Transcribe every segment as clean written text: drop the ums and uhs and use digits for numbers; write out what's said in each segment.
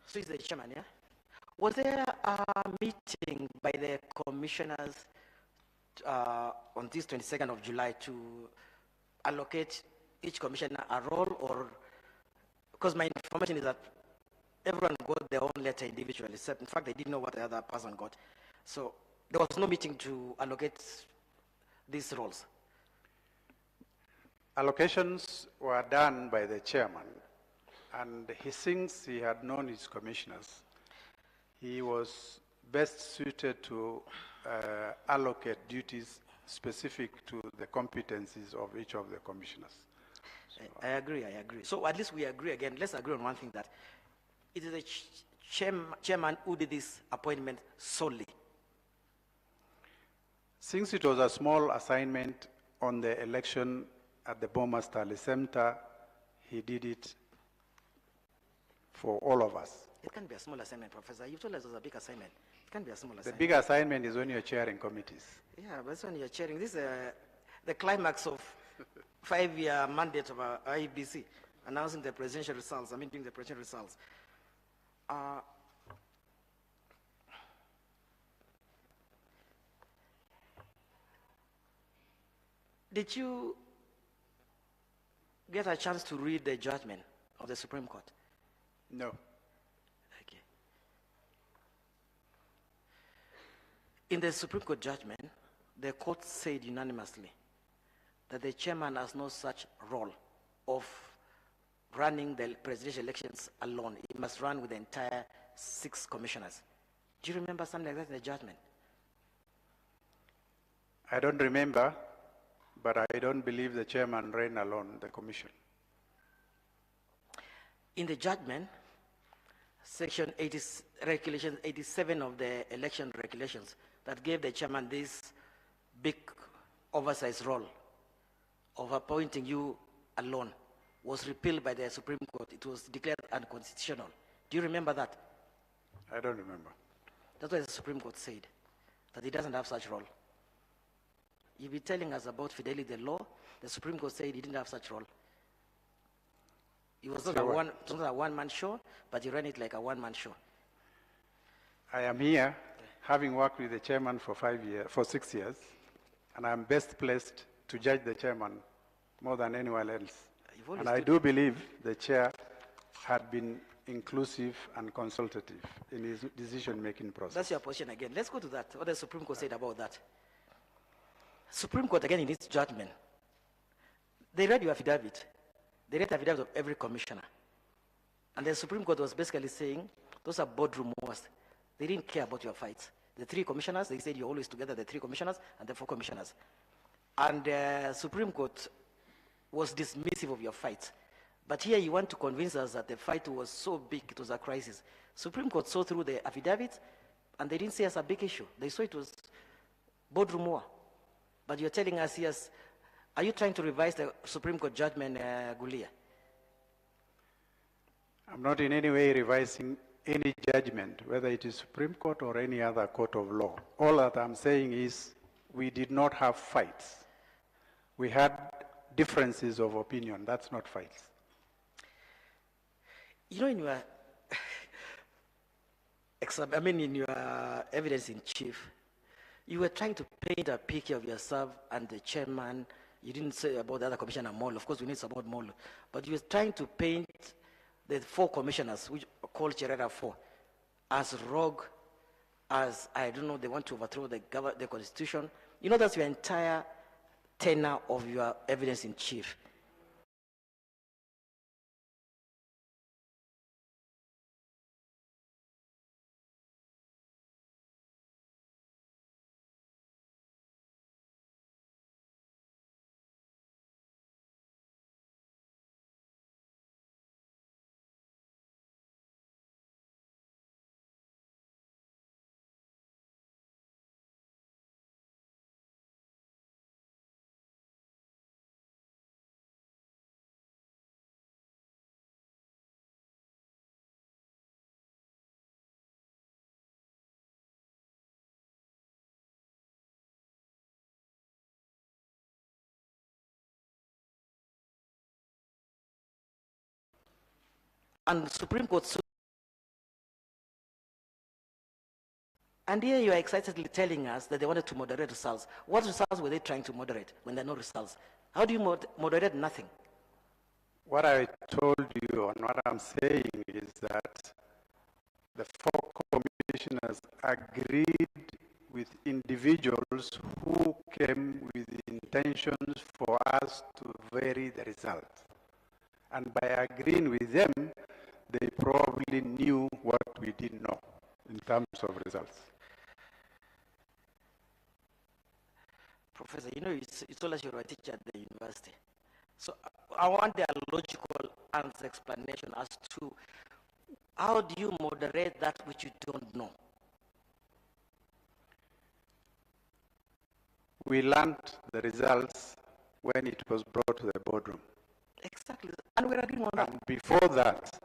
So he's the chairman, yeah? Was there a meeting by the commissioners on this 22nd of July to allocate each commissioner a role, or because my information is that everyone got their own letter individually, except in fact they didn't know what the other person got. So there was no meeting to allocate these roles. Allocations were done by the chairman, and since he had known his commissioners, he was best suited to allocate duties specific to the competencies of each of the commissioners. So I agree. So at least we agree again. Let's agree on one thing, that it is the chairman who did this appointment solely. Since it was a small assignment on the election at the Boma Stali Center, he did it for all of us. It can't be a small assignment, Professor. You told us it was a big assignment. It can't be a small assignment. The big assignment is when you're chairing committees. Yeah, but that's when you're chairing. This is the climax of 5-year mandate of IEBC, announcing the presidential results, doing the presidential results. Did you get a chance to read the judgment of the Supreme Court? No. Okay. In the Supreme Court judgment, the court said unanimously that the chairman has no such role of running the presidential elections alone. He must run with the entire 6 commissioners. Do you remember something like that in the judgment? I don't remember, but I don't believe the chairman ran alone the commission. In the judgment, section 80, regulation 87 of the election regulations that gave the chairman this big oversized role of appointing you alone was repealed by the Supreme Court. It was declared unconstitutional. Do you remember that? I don't remember. That's what the Supreme Court said, that he doesn't have such role. You'll be telling us about fidelity to the law. The Supreme Court said he didn't have such role. It was not a one-man show, but he ran it like a one-man show. I am here, having worked with the chairman for 6 years, and I'm best placed to judge the chairman more than anyone else. And I do believe the chair had been inclusive and consultative in his decision-making process. That's your position again. Let's go to that, what the Supreme Court said about that. Supreme Court, again, in its judgment, they read your affidavit. They read the affidavit of every commissioner. And the Supreme Court was basically saying, those are boardroom wars. They didn't care about your fights. The 3 commissioners, they said you're always together, the 3 commissioners and the 4 commissioners. And the Supreme Court was dismissive of your fights. But here you want to convince us that the fight was so big, it was a crisis. Supreme Court saw through the affidavit, and they didn't see it as a big issue. They saw it was boardroom war. But you're telling us, yes, are you trying to revise the Supreme Court judgment, Gulia? I'm not in any way revising any judgment, whether it is Supreme Court or any other court of law. All that I'm saying is we did not have fights. We had differences of opinion. That's not fights. You know, in your, in your evidence in chief, you were trying to paint a picture of yourself and the chairman. You didn't say about the other commissioner, Molu. Of course, we need to support Molu. But you were trying to paint the 4 commissioners, which are called Cherera 4, as rogue, as, I don't know, they want to overthrow the constitution. You know, that's your entire tenor of your evidence in chief. And the Supreme Court And here you are excitedly telling us that they wanted to moderate results. What results were they trying to moderate when there are no results? How do you moderate nothing? What I told you and what I'm saying is that the four commissioners agreed with individuals who came with intentions for us to vary the results. And by agreeing with them, they probably knew what we didn't know in terms of results. Professor, you know, you told us you're a teacher at the university. So I want a logical answer explanation as to how do you moderate that which you don't know? We learned the results when it was brought to the boardroom. Exactly, and we're agreeing on that. And before that,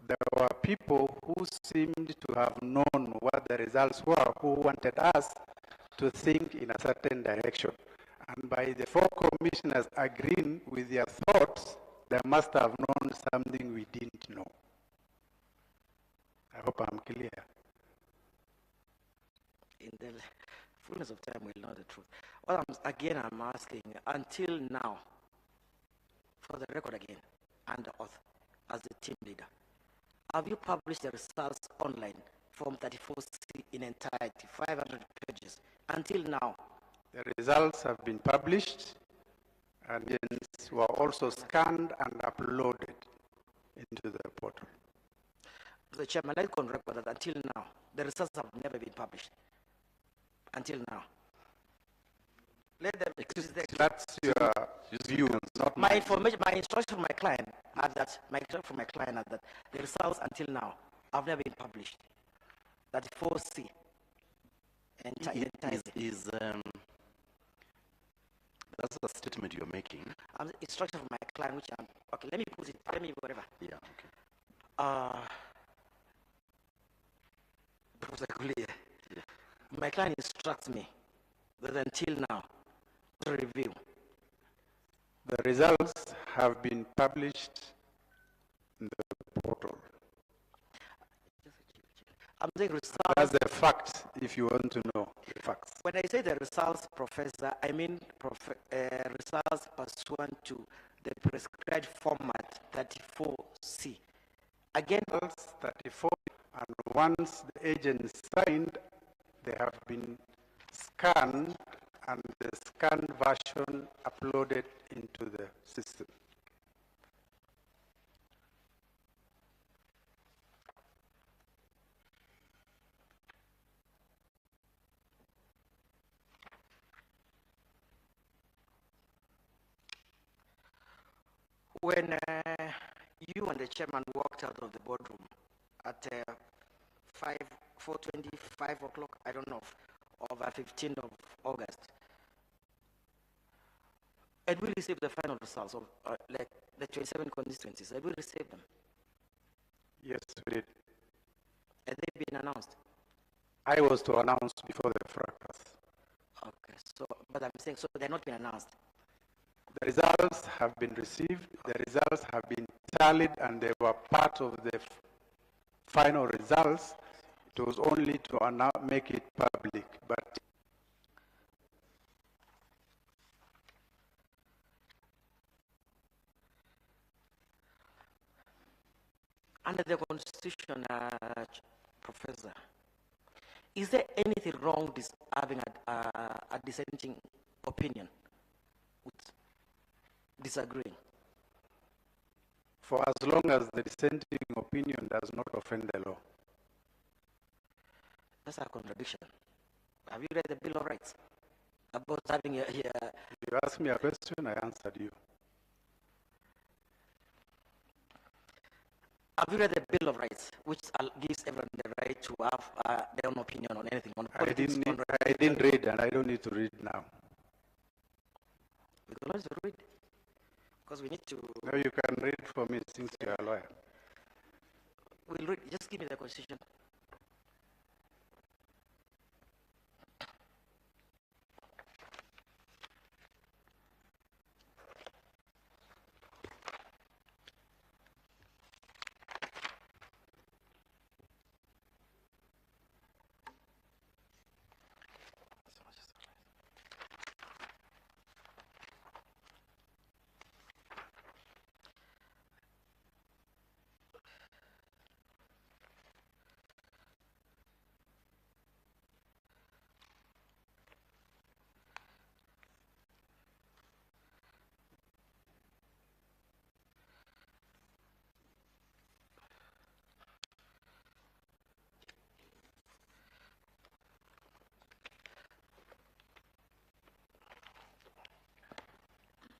there were people who seemed to have known what the results were, who wanted us to think in a certain direction. And by the four commissioners agreeing with their thoughts, they must have known something we didn't know. I hope I'm clear. In the fullness of time, we'll know the truth. Well, I'm asking, until now, for the record again, and oath, as the team leader, have you published the results online from 34C in entirety, 500 pages, until now? The results have been published, and were also scanned and uploaded into the portal. The chairman, I can record that until now, the results have never been published. Until now. Let them excuse the That's your view, not my information, my instruction from my client are that the results until now have never been published. That 4C that's the statement you're making. Instruction from my client, which I'm okay. Let me put it. Let me whatever. Yeah. Okay. Professor Kulia, yeah. My client instructs me that until now, to review. The results have been published in the portal. I'm saying results. That's the fact, if you want to know the facts. When I say the results, Professor, I mean results pursuant to the prescribed format 34C. Again, results 34, and once the agent signed, they have been scanned and the scanned version uploaded into the system. When you and the chairman walked out of the boardroom at 4:25 o'clock, I don't know, of 15th of August, had we received the final results of like the 27 constituencies? Had we received them? Yes, we did. Had they been announced? I was to announce before the fracas. Okay, so, but I'm saying, so they're not been announced. The results have been received, the results have been tallied, and they were part of the final results. It was only to make it public, but under the Constitution, Professor, is there anything wrong with having a dissenting opinion, with disagreeing? for as long as the dissenting opinion does not offend the law. That's a contradiction. Have you read the Bill of Rights about having You asked me a question, I answered you. Have you read the Bill of Rights, which gives everyone the right to have their own opinion on anything? On politics, I didn't read, and I don't need to read now. We don't need to read, because we need to... No, you can read for me since you're a lawyer. We'll read, just give me the Constitution.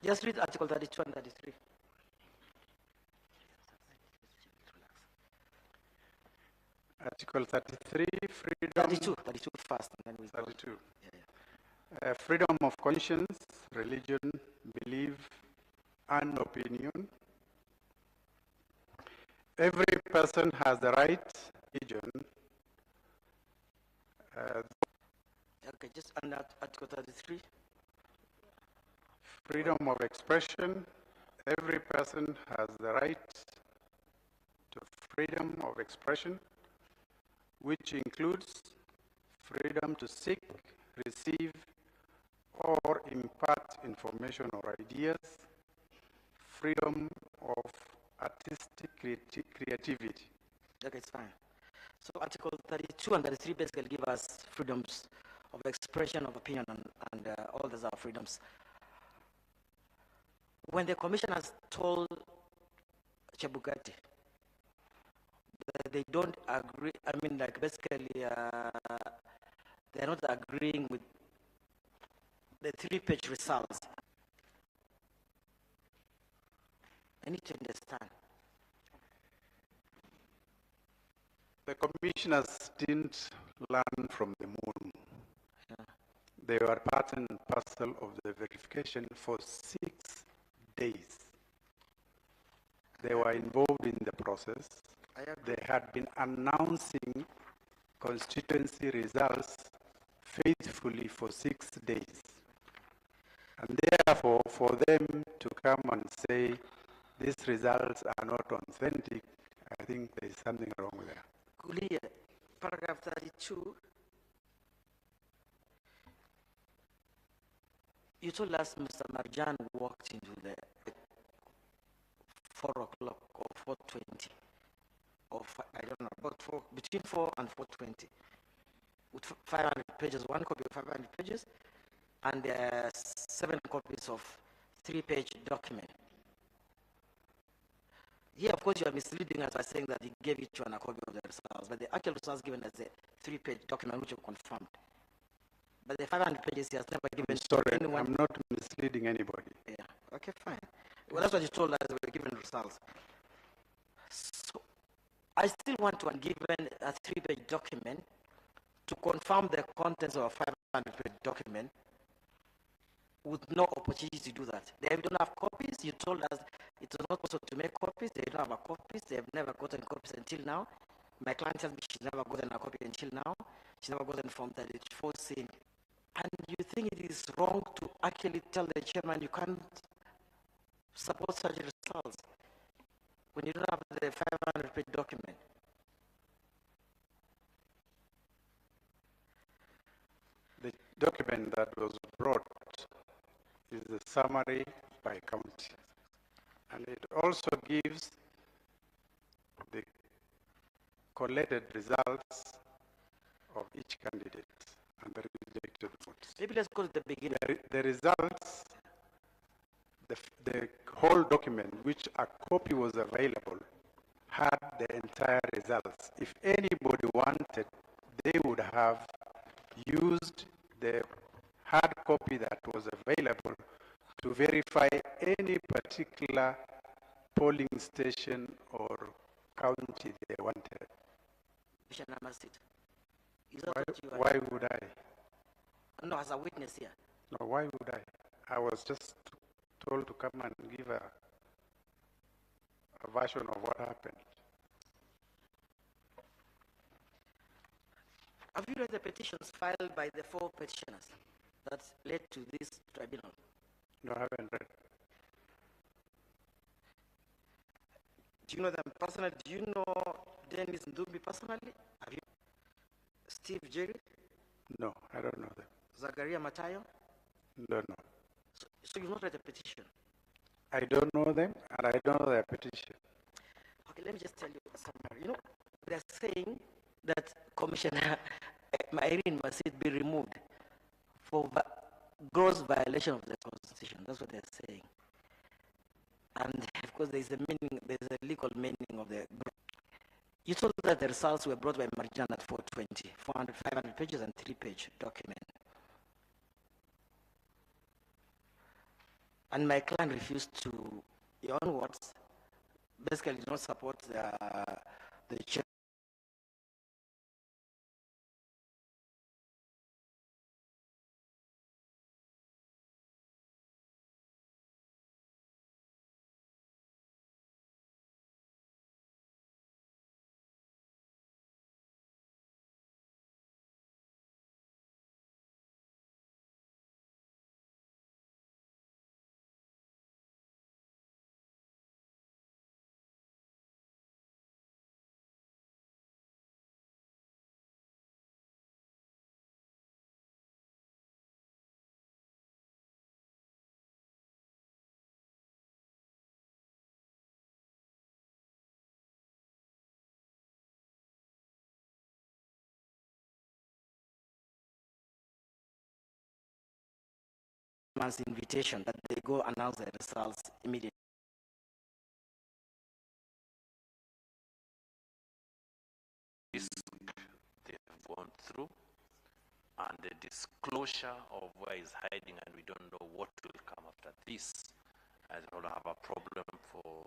Just read Article 32 and 33. Article 33, freedom. 32 first, and then we go. 32. Freedom of conscience, religion, belief, and opinion. Every person has the right religion. Okay, just under Article 33. Freedom of expression. Every person has the right to freedom of expression, which includes freedom to seek, receive, or impart information or ideas, freedom of artistic creativity. Okay, it's fine. So Article 32 and 33 basically give us freedoms of expression, of opinion, and all those are freedoms. When the commissioners told Chebukati that they don't agree, I mean, like basically they're not agreeing with the 3-page results. I need to understand. The commissioners didn't learn from the moon. Yeah. They were part and parcel of the verification for 6 days. They were involved in the process. They had been announcing constituency results faithfully for 6 days. And therefore, for them to come and say these results are not authentic, I think there is something wrong with that. Kulia, paragraph 32. You told us Mr. Marjan walked into the 4 o'clock or 4:20, or I don't know, about between 4 and 4:20, with 500 pages, one copy of 500 pages, and 7 copies of 3-page document. Here, of course, you are misleading us by saying that he gave it to you a copy of the results, but the actual results given as a 3-page document which you confirmed. But the 500 pages he has never given to anyone. I'm not misleading anybody. Yeah, okay, fine. Well, that's what you told us, they were given results. So, I still want to be given a 3-page document to confirm the contents of a 500-page document with no opportunity to do that. They don't have copies. You told us it was not possible to make copies. They don't have copies. They have never gotten copies until now. My client tells me she's never gotten a copy until now. She's never gotten Form 34C. And you think it is wrong to actually tell the chairman you can't support such results when you don't have the 500-page document? The document that was brought is the summary by county. And it also gives the collected results of each candidate and the rejected votes. Maybe let's go to the beginning. The results, the whole document, which a copy was available, had the entire results. If anybody wanted, they would have used the hard copy that was available to verify any particular polling station or county they wanted. Irene Masit, why would I? No, as a witness here. No, why would I? I was just told to come and give a version of what happened. Have you read the petitions filed by the 4 petitioners that led to this tribunal? No, I haven't read. Do you know them personally? Do you know Dennis Ndumbi personally? Have you? Steve Jerry? No, I don't know them. Zachariah Matayo? Don't know. So you've not read the petition? I don't know them, and I don't know their petition. Okay, let me just tell you something. You know, they're saying that Commissioner Irene Masit be removed for gross violation of the Constitution. That's what they're saying. And of course, there's a legal meaning of the. You told that the results were brought by Marjan at 420, 500 pages and 3-page document. and my client refused to, your own words, basically did not support the chair. Invitation that they go announce the results immediately. Risk they have gone through and the disclosure of where is hiding, and we don't know what will come after this. I don't have a problem for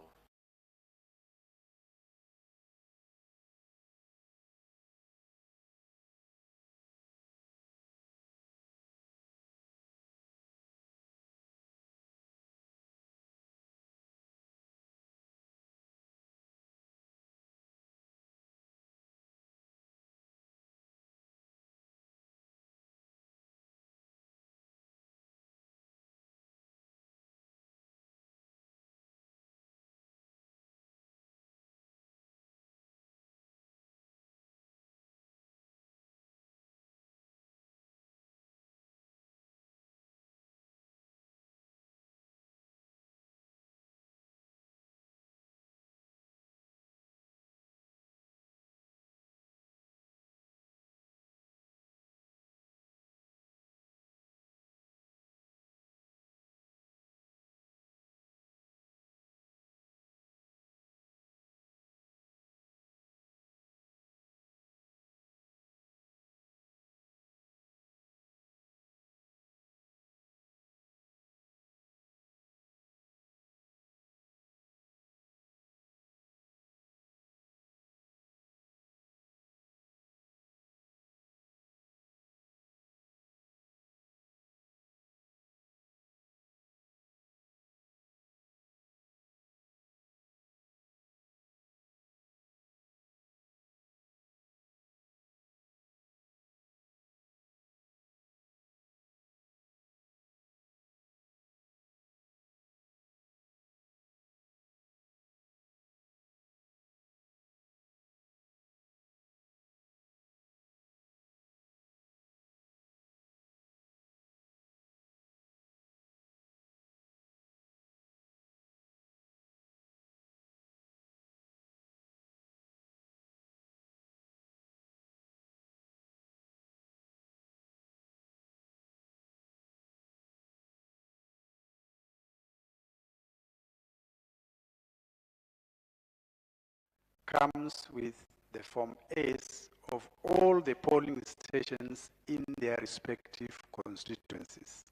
comes with the Form A's of all the polling stations in their respective constituencies.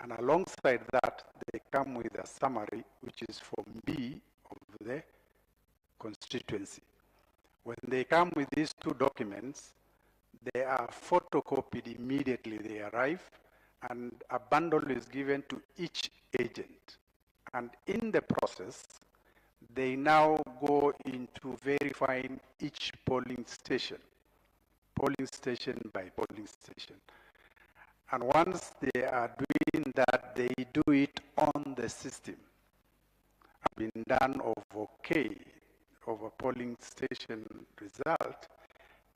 And alongside that, they come with a summary, which is Form B of the constituency. When they come with these two documents, they are photocopied immediately they arrive, and a bundle is given to each agent. And in the process, they now go into verifying each polling station by polling station. And once they are doing that, they do it on the system. Been done of OK, of a polling station result,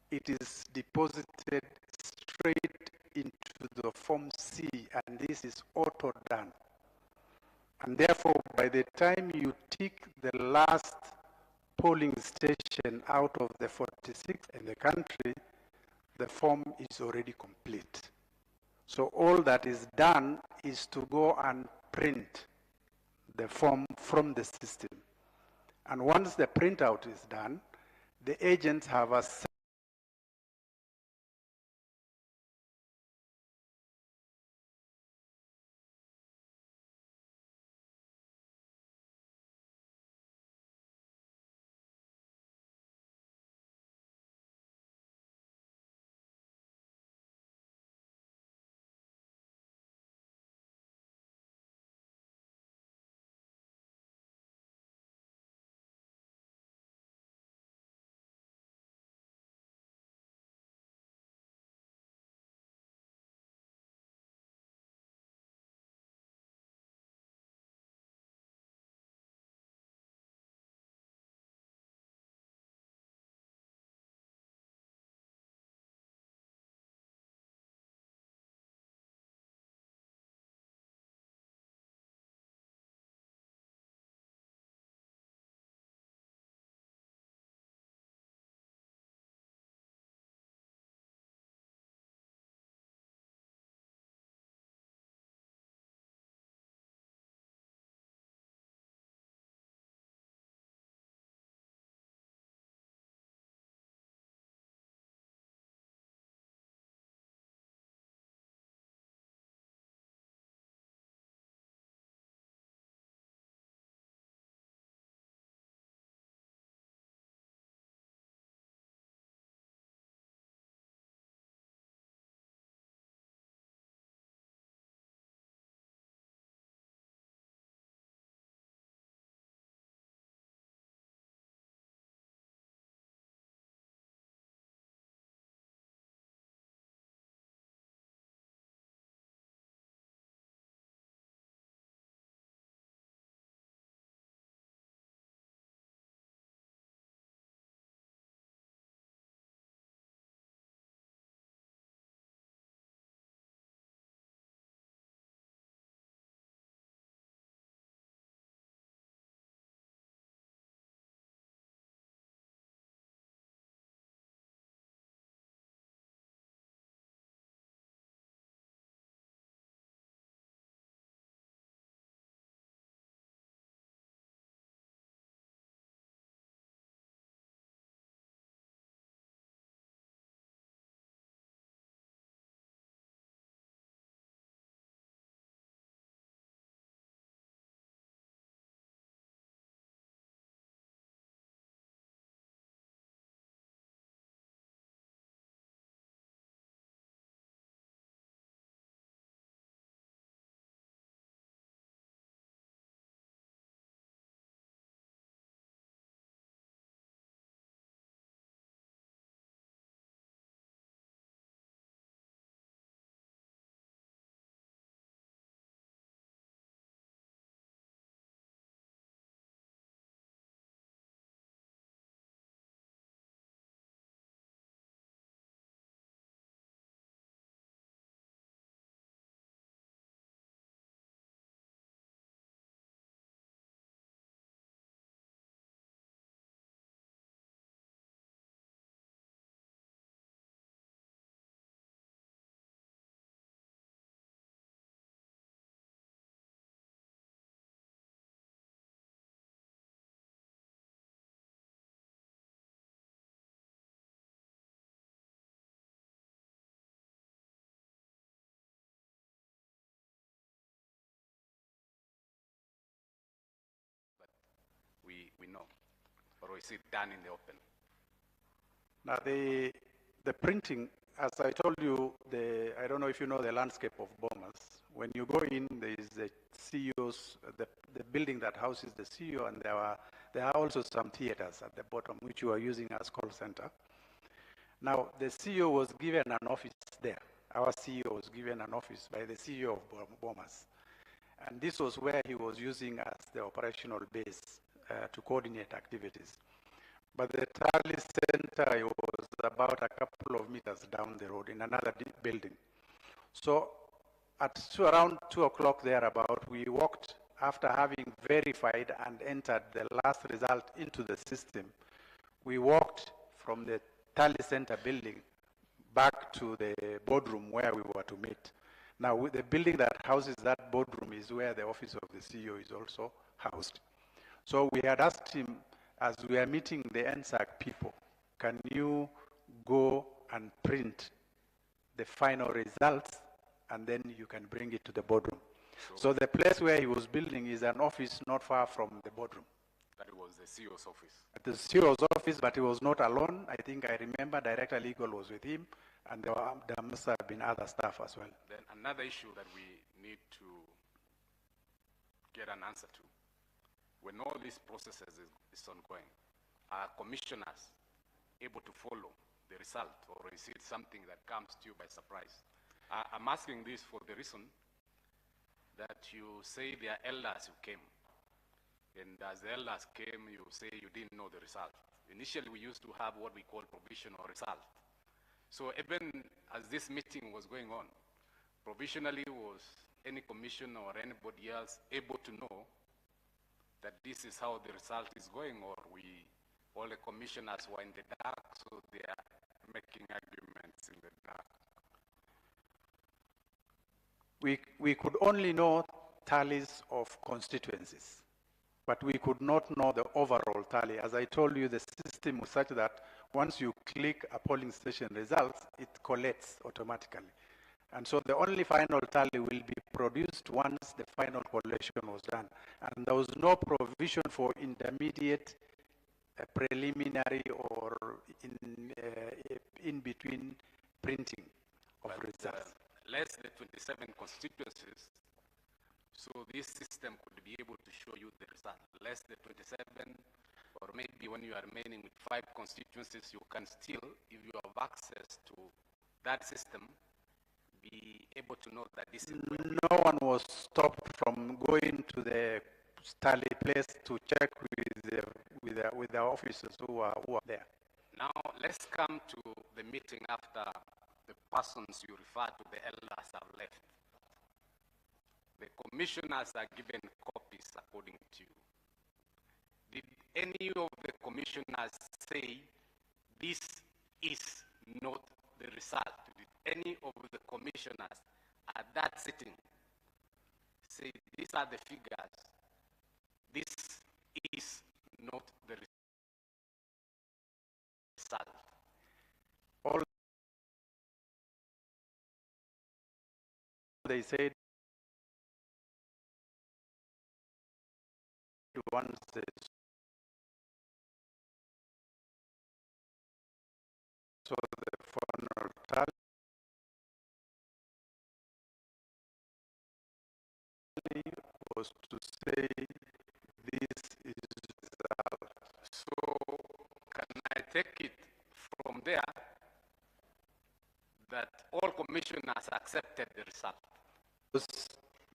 it is deposited straight into the Form C, and this is auto-done. And therefore, by the time you tick the last polling station out of the 46 in the country, the form is already complete. So all that is done is to go and print the form from the system. And once the printout is done, the agents have a we know? Or is it done in the open? Now, the printing, as I told you, I don't know if you know the landscape of Bomas. When you go in, there is the CEO's, the building that houses the CEO, and there are also some theaters at the bottom, which you are using as call center. Now, the CEO was given an office there. Our CEO was given an office by the CEO of Bomas. And this was where he was using as the operational base to coordinate activities. But the Tally Center was about a couple of meters down the road in another building. So at around 2 o'clock thereabout, we walked after having verified and entered the last result into the system. We walked from the Tally Center building back to the boardroom where we were to meet. Now, the building that houses that boardroom is where the office of the CEO is also housed. So we had asked him, as we are meeting the NSAC people, can you go and print the final results, and then you can bring it to the boardroom? Sure. So the place where he was building is an office not far from the boardroom. That was the CEO's office? At the CEO's office, but he was not alone. I think I remember Director Legal was with him, and there must have been other staff as well. Then another issue that we need to get an answer to, when all these processes is ongoing, are commissioners able to follow the result, or is it something that comes to you by surprise? I'm asking this for the reason that you say there are elders who came, and as the elders came, you say you didn't know the result. Initially, we used to have what we call provisional result. So even as this meeting was going on, provisionally was any commissioner or anybody else able to know that this is how the result is going, or all the commissioners were in the dark, so they are making arguments in the dark? We could only know tallies of constituencies, but we could not know the overall tally. As I told you, the system was such that once you click a polling station results, it collates automatically. And so the only final tally will be produced once the final collation was done. And there was no provision for intermediate, preliminary, or in between printing of results. Less than 27 constituencies, so this system could be able to show you the result. Less than 27, or maybe when you are remaining with 5 constituencies, you can still, if you have access to that system, be able to know that this is... No one was stopped from going to the tally place to check with the officers who are there. Now, let's come to the meeting after the persons you refer to, the elders, have left. The commissioners are given copies according to you. Did any of the commissioners say this is not the result? Did any of the commissioners at that sitting say these are the figures, this is not the result? All they said once so the final tally was to say this is result. So can I take it from there that all commissioners accepted the result?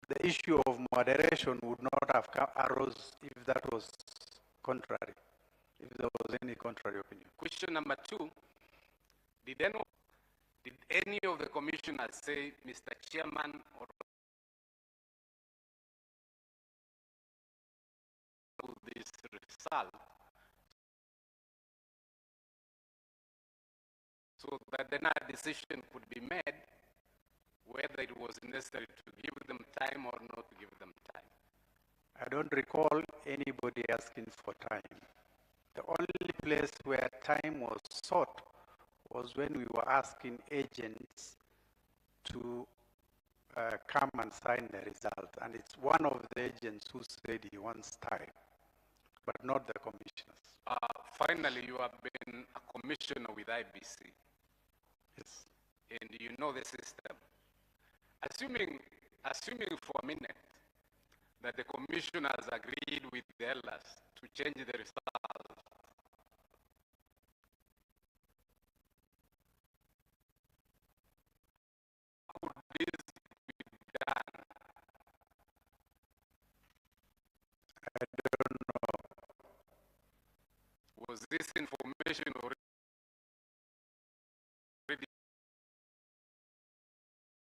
The issue of moderation would not have arose if that was contrary, if there was any contrary opinion. Question number 2, did any of the commissioners say, Mr. Chairman, or this result, so that then a decision could be made whether it was necessary to give them time or not to give them time? I don't recall anybody asking for time. The only place where time was sought was when we were asking agents to come and sign the result. And it's one of the agents who said he wants time. but not the commissioners. Finally, you have been a commissioner with IBC. Yes. And you know the system. Assuming for a minute that the commissioners agreed with the elders to change the result, could this be done? I don't know. Was this information already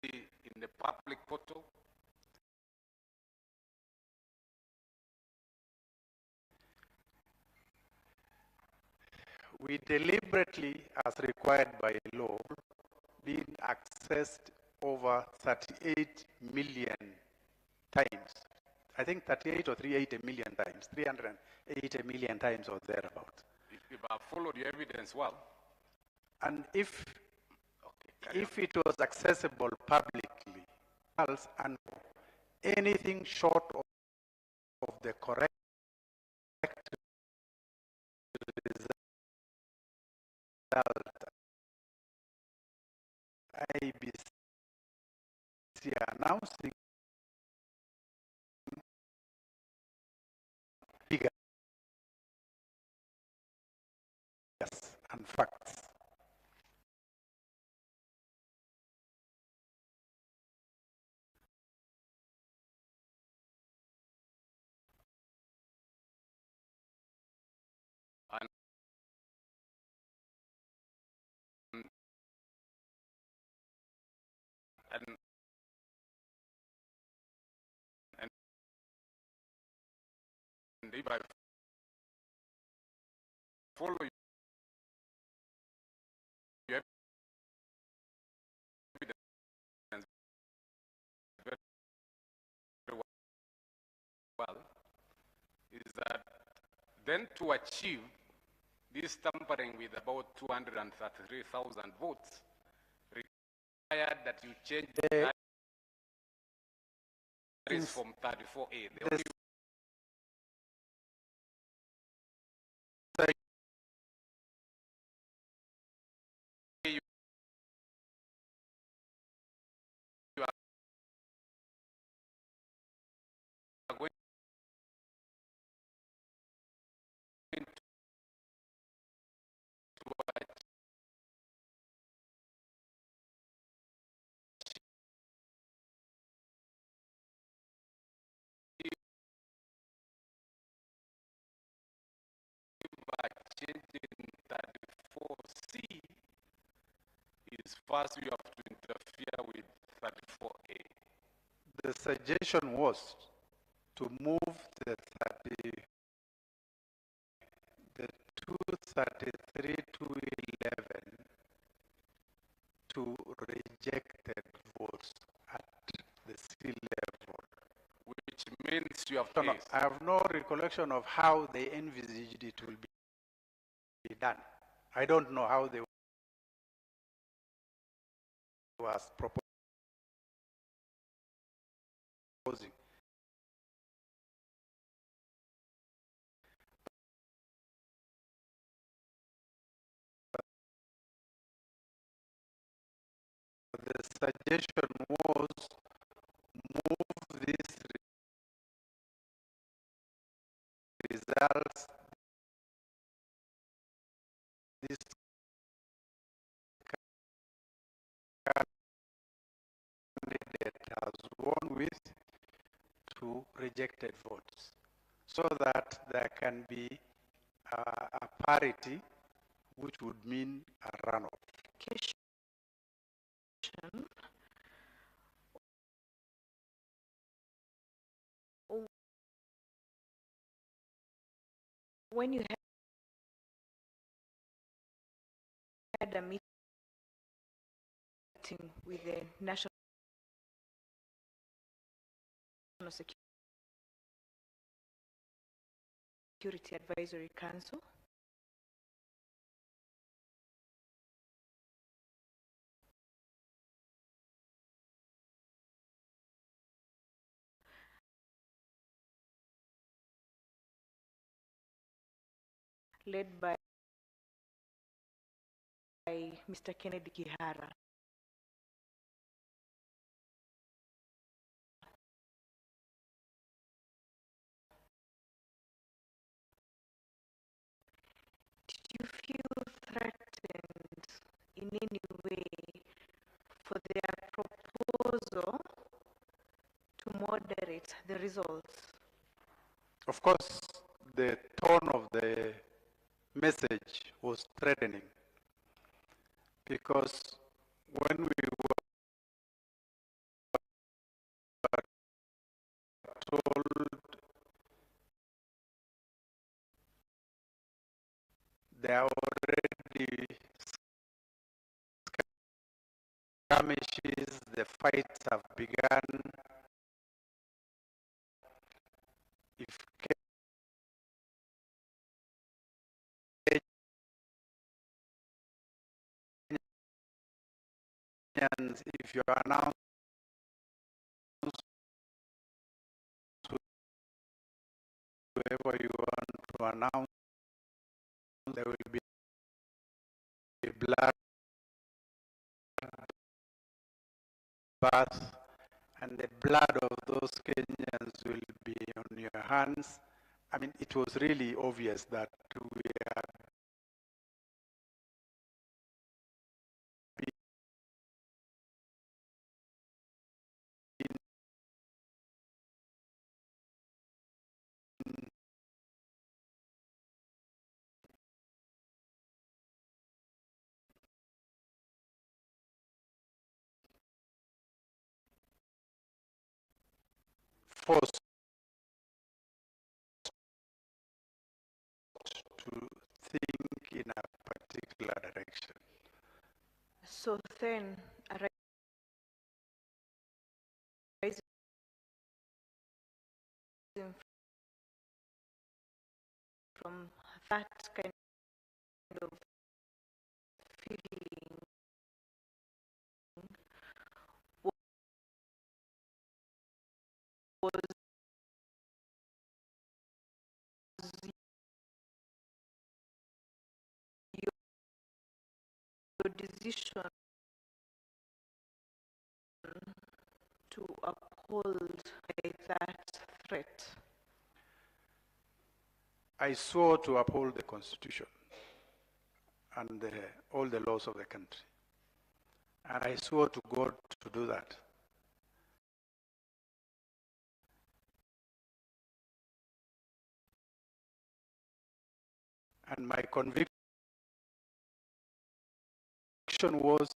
in the public portal? We deliberately, as required by law, did accessed over 38 million times. I think 38 or 380 million times, 380 million times or thereabout. If I followed your evidence well. And if it was accessible publicly, else and anything short of the correct result, IBC announcing figures and facts. And if I follow your evidence very well, is that then to achieve this tampering with about 233,000 votes required that you change the from 34A. The only you are going to by changing 34C is first you have to interfere with 34A. The suggestion was to move the 233 to 11 to rejected votes at the C level. Which means you have No, I have no recollection of how they envisaged it will be done. I don't know how they was proposing. The suggestion was move these results, this candidate has won with to rejected votes, so that there can be a parity, which would mean a runoff. When you had a meeting with the National Security Advisory Council, led by Mr. Kennedy Kihara. Did you feel threatened in any way for their proposal to moderate the results? Of course, the tone of the message was threatening because when we were told there are already skirmishes, the fights have begun, if Kenyans, if you announce whoever you want to announce, there will be blood bath, and the blood of those Kenyans will be on your hands. I mean, it was really obvious that we are being forced to think in a particular direction. So then, arising from that kind of feeling, was your decision to uphold that threat? I swore to uphold the Constitution and all the laws of the country. And I swore to God to do that. And my conviction was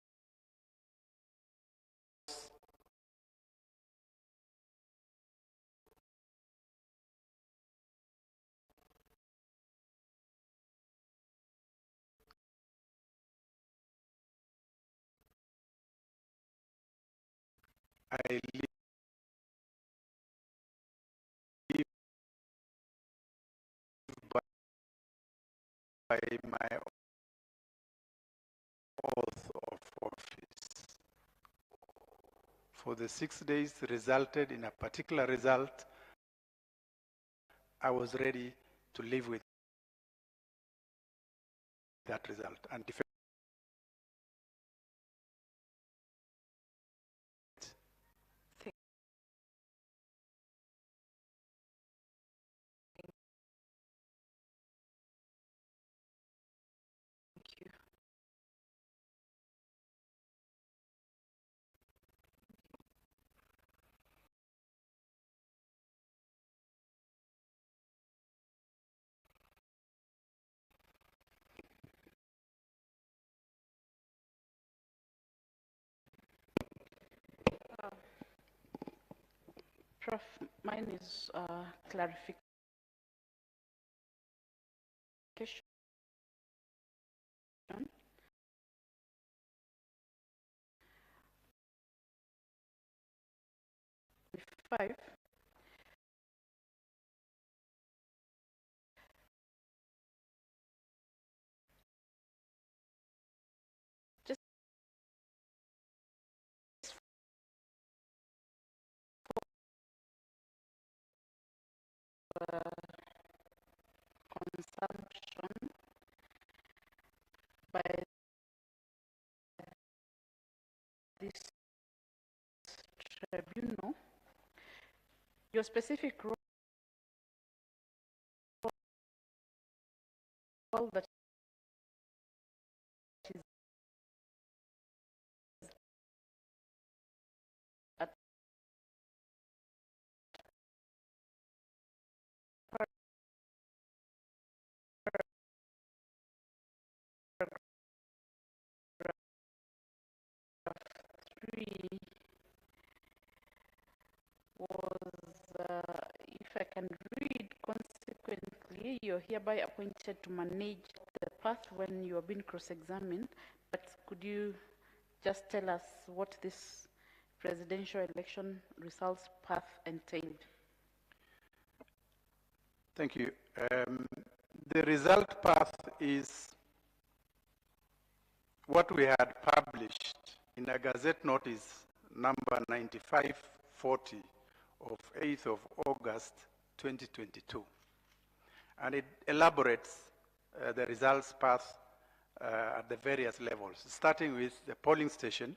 I live by my oath of office. For the 6 days resulted in a particular result, I was ready to live with that result and defend it. Thank you. Prof, mine is clarification. Five. Just consumption tribunal, your specific role that is at paragraph 3 was, if I can read, consequently, you're hereby appointed to manage the path when you are being cross-examined. But could you just tell us what this presidential election results path entailed? Thank you. The result path is what we had published in a Gazette notice number 9540 of 8th of August 2022. And it elaborates the results path at the various levels, starting with the polling station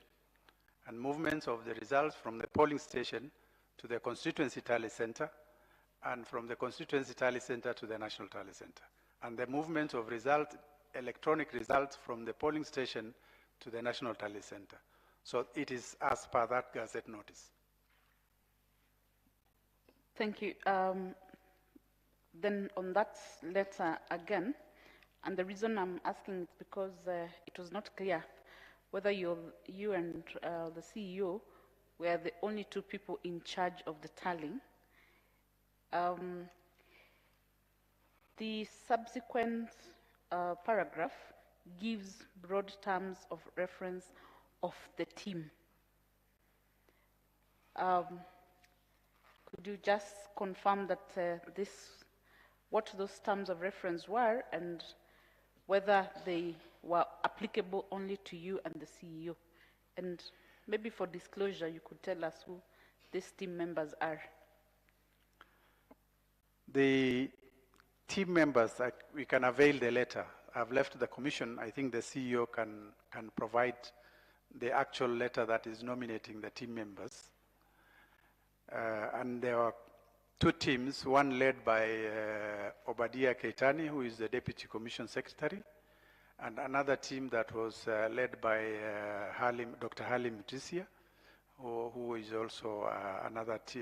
and movements of the results from the polling station to the constituency tally center, and from the constituency tally center to the national tally center, and the movement of results, electronic results from the polling station to the national tally center. So it is as per that Gazette notice. Thank you. Then on that letter again, and the reason I'm asking is because it was not clear whether you and the CEO were the only two people in charge of the tallying. The subsequent paragraph gives broad terms of reference of the team. Could you just confirm that what those terms of reference were, and whether they were applicable only to you and the CEO? And maybe for disclosure, you could tell us who these team members are. The team members, we can avail the letter. I've left the commission. I think the CEO can provide the actual letter that is nominating the team members. And there are two teams, one led by Obadiah Keitani, who is the Deputy Commission Secretary, and another team that was led by Dr. Halim Mutisia, who is also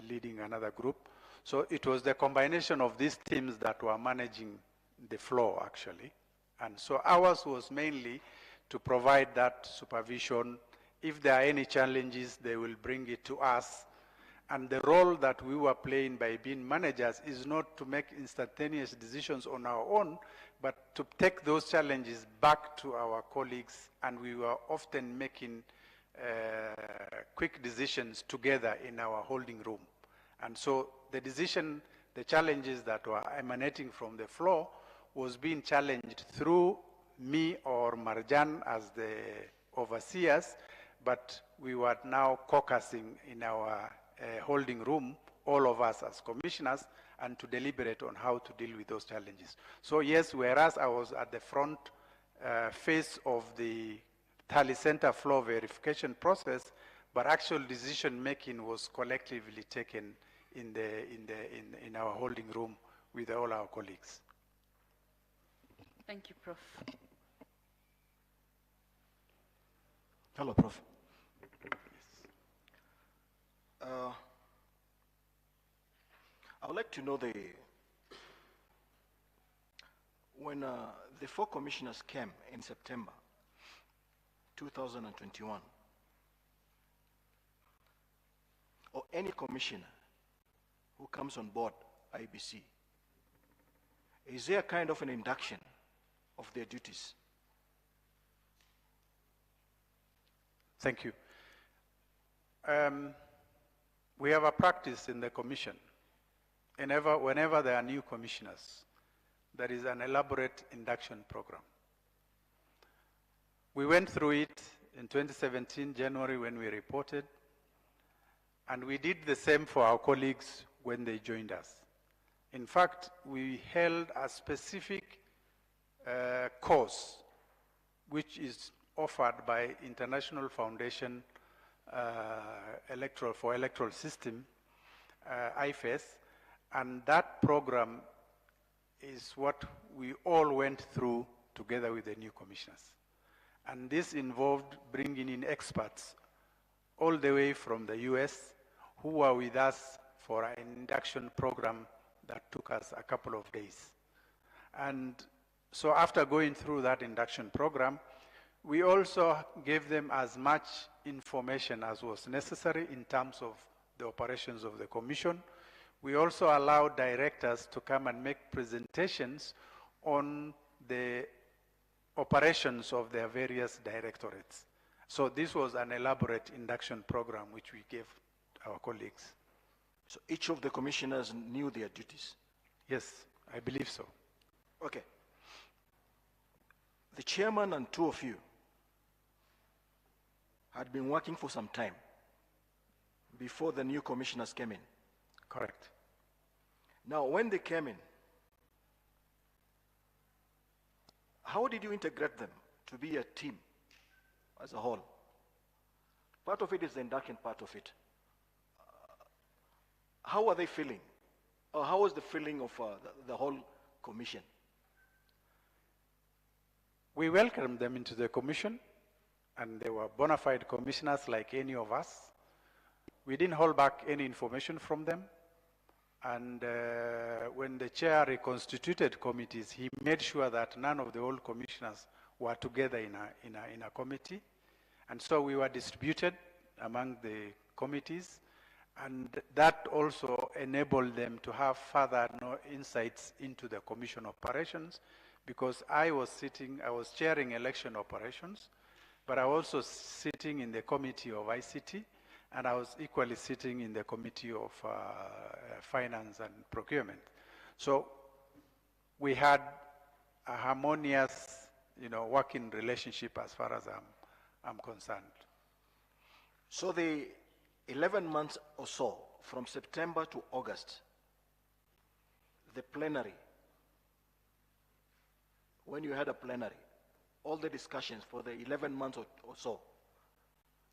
leading another group. So it was the combination of these teams that were managing the floor, actually. And so ours was mainly to provide that supervision. If there are any challenges, they will bring it to us. And the role that we were playing by being managers is not to make instantaneous decisions on our own, but to take those challenges back to our colleagues, and we were often making quick decisions together in our holding room. And so the challenges that were emanating from the floor was being challenged through me or Marjan as the overseers, but we were now caucusing in our holding room, all of us as commissioners, and to deliberate on how to deal with those challenges. So yes, whereas I was at the front face of the tally center floor verification process, but actual decision making was collectively taken in our holding room with all our colleagues. Thank you, Prof. Hello, Prof. I would like to know when the four commissioners came in September 2021, or any commissioner who comes on board IBC, is there a kind of an induction of their duties? Thank you. We have a practice in the commission. Whenever there are new commissioners, there is an elaborate induction program. We went through it in 2017, January, when we reported, and we did the same for our colleagues when they joined us. In fact, we held a specific course which is offered by International Foundation electoral system, IFES, and that program is what we all went through together with the new commissioners. And this involved bringing in experts all the way from the US who were with us for an induction program that took us a couple of days. And so after going through that induction program, we also gave them as much information as was necessary in terms of the operations of the commission. We also allowed directors to come and make presentations on the operations of their various directorates. So this was an elaborate induction program which we gave our colleagues. So each of the commissioners knew their duties? Yes, I believe so. Okay. The chairman and two of you had been working for some time before the new commissioners came in. Correct. Now, when they came in, how did you integrate them to be a team as a whole? Part of it is the induction part of it. How are they feeling? Or how was the feeling of the whole commission? We welcomed them into the commission, and they were bona fide commissioners like any of us. We didn't hold back any information from them. And when the chair reconstituted committees, he made sure that none of the old commissioners were together in a committee. And so we were distributed among the committees, and that also enabled them to have further insights into the commission operations, because I was chairing election operations, but I was also sitting in the committee of ICT, and I was equally sitting in the committee of finance and procurement. So we had a harmonious, working relationship as far as I'm concerned. So the 11 months or so, from September to August, the plenary, when you had a plenary, all the discussions for the 11 months or so,